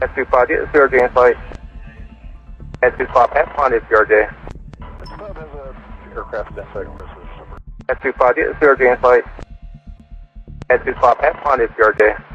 At 25, get 0 J in flight. At 25, have fun if RJ. Club has a aircraft that second versus. At 25, get 0 J in flight. At 25, have fun if RJ.